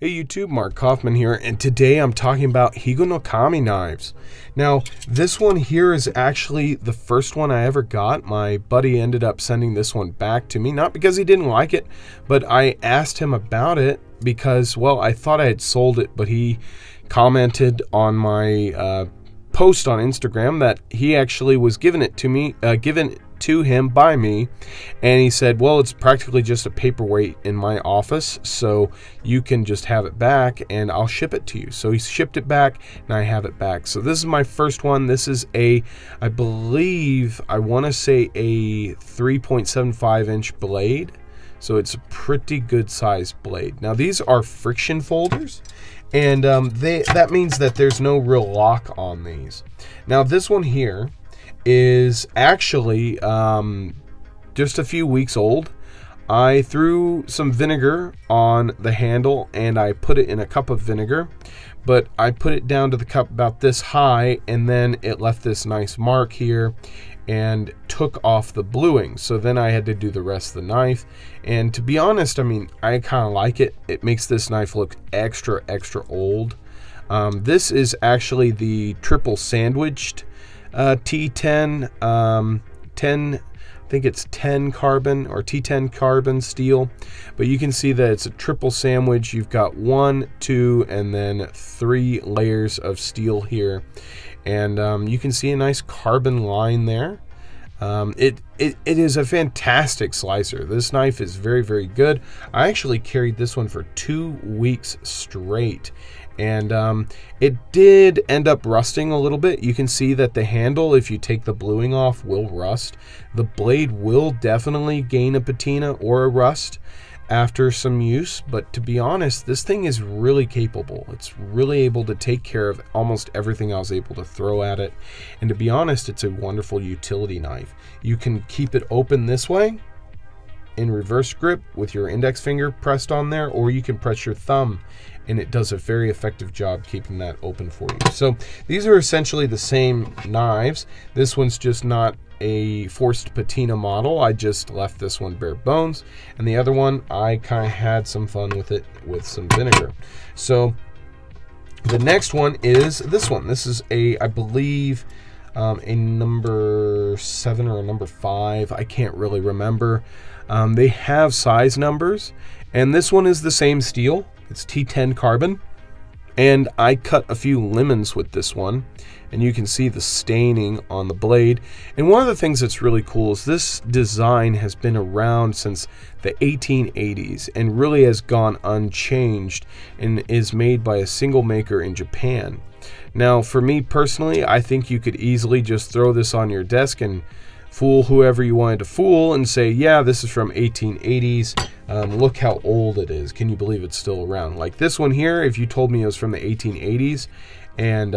Hey YouTube, Mark Coffman here, and today I'm talking about higonokami knives. Now, this one here is actually the first one I ever got. My buddy ended up sending this one back to me, not because he didn't like it, but I asked him about it because, well, I thought I had sold it, but he commented on my post on Instagram that he actually was given it to me, given to him by me, and he said, well, it's practically just a paperweight in my office, so you can just have it back and I'll ship it to you. So he shipped it back and I have it back. So this is my first one. This is a, I believe, I want to say a 3.75 inch blade, so it's a pretty good sized blade. Now these are friction folders, and that means that there's no real lock on these. Now this one here is actually just a few weeks old. I threw some vinegar on the handle and I put it in a cup of vinegar, but I put it down to the cup about this high, and then it left this nice mark here and took off the bluing. So then I had to do the rest of the knife, and to be honest, I mean, I kind of like it. It makes this knife look extra old. This is actually the triple sandwiched T10, I think it's 10 carbon or T10 carbon steel, but you can see that it's a triple sandwich. You've got 1, 2, and then 3 layers of steel here, and you can see a nice carbon line there. It is a fantastic slicer. This knife is very good. I actually carried this one for 2 weeks straight, and it did end up rusting a little bit. You can see that the handle, if you take the bluing off, will rust. The blade will definitely gain a patina or a rust after some use, but to be honest, this thing is really capable. It's really able to take care of almost everything I was able to throw at it, and to be honest, it's a wonderful utility knife. You can keep it open this way in reverse grip with your index finger pressed on there, or you can press your thumb and it does a very effective job keeping that open for you. So these are essentially the same knives. This one's just not a forced patina model. I just left this one bare bones, and the other one I kind of had some fun with it with some vinegar. So the next one is this one. This is a, I believe, a number 7 or a number 5. I can't really remember. They have size numbers, and this one is the same steel. It's T10 carbon, and I cut a few lemons with this one, and you can see the staining on the blade. And one of the things that's really cool is this design has been around since the 1880s and really has gone unchanged and is made by a single maker in Japan. Now, for me personally, I think you could easily just throw this on your desk and fool whoever you wanted to fool and say, yeah, this is from 1880s. Look how old it is. Can you believe it's still around? Like this one here, if you told me it was from the 1880s and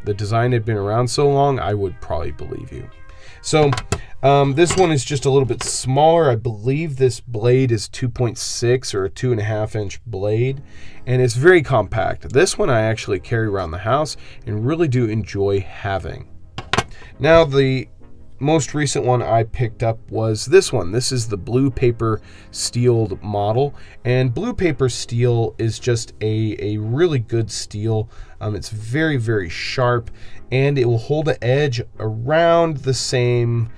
the design had been around so long, I would probably believe you. So this one is just a little bit smaller. I believe this blade is 2.6 or a 2.5 inch blade, and it's very compact. This one I actually carry around the house and really do enjoy having. Now the most recent one I picked up was this one. This is the blue paper steeled model, and blue paper steel is just a really good steel. It's very sharp, and it will hold an edge around the same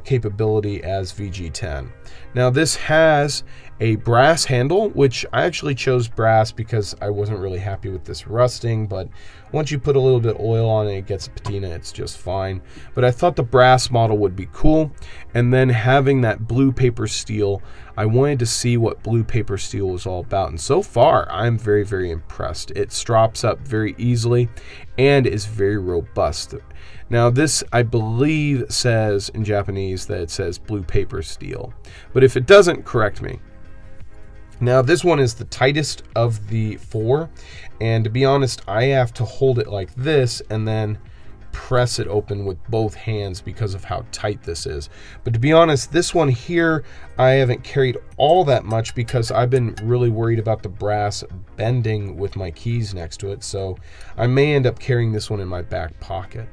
capability as VG10. Now this has a brass handle, which I actually chose brass because I wasn't really happy with this rusting, but once you put a little bit of oil on it, it gets a patina, it's just fine. But I thought the brass model would be cool, and then having that blue paper steel, I wanted to see what blue paper steel was all about, and so far I'm very impressed. It strops up very easily and is very robust. Now this, I believe, says in Japanese that it says blue paper steel, but if it doesn't, correct me. Now this one is the tightest of the 4, and to be honest, I have to hold it like this and then press it open with both hands because of how tight this is. But to be honest, this one here I haven't carried all that much because I've been really worried about the brass bending with my keys next to it, so I may end up carrying this one in my back pocket.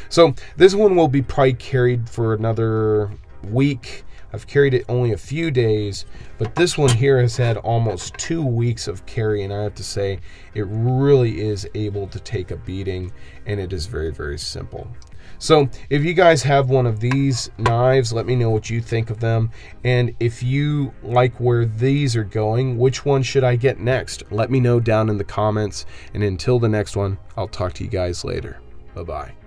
So this one will be probably carried for another week. I've carried it only a few days, but this one here has had almost 2 weeks of carry, and I have to say it really is able to take a beating, and it is very, very simple. So if you guys have one of these knives, let me know what you think of them, and if you like where these are going, which one should I get next? Let me know down in the comments, and until the next one, I'll talk to you guys later. Bye-bye.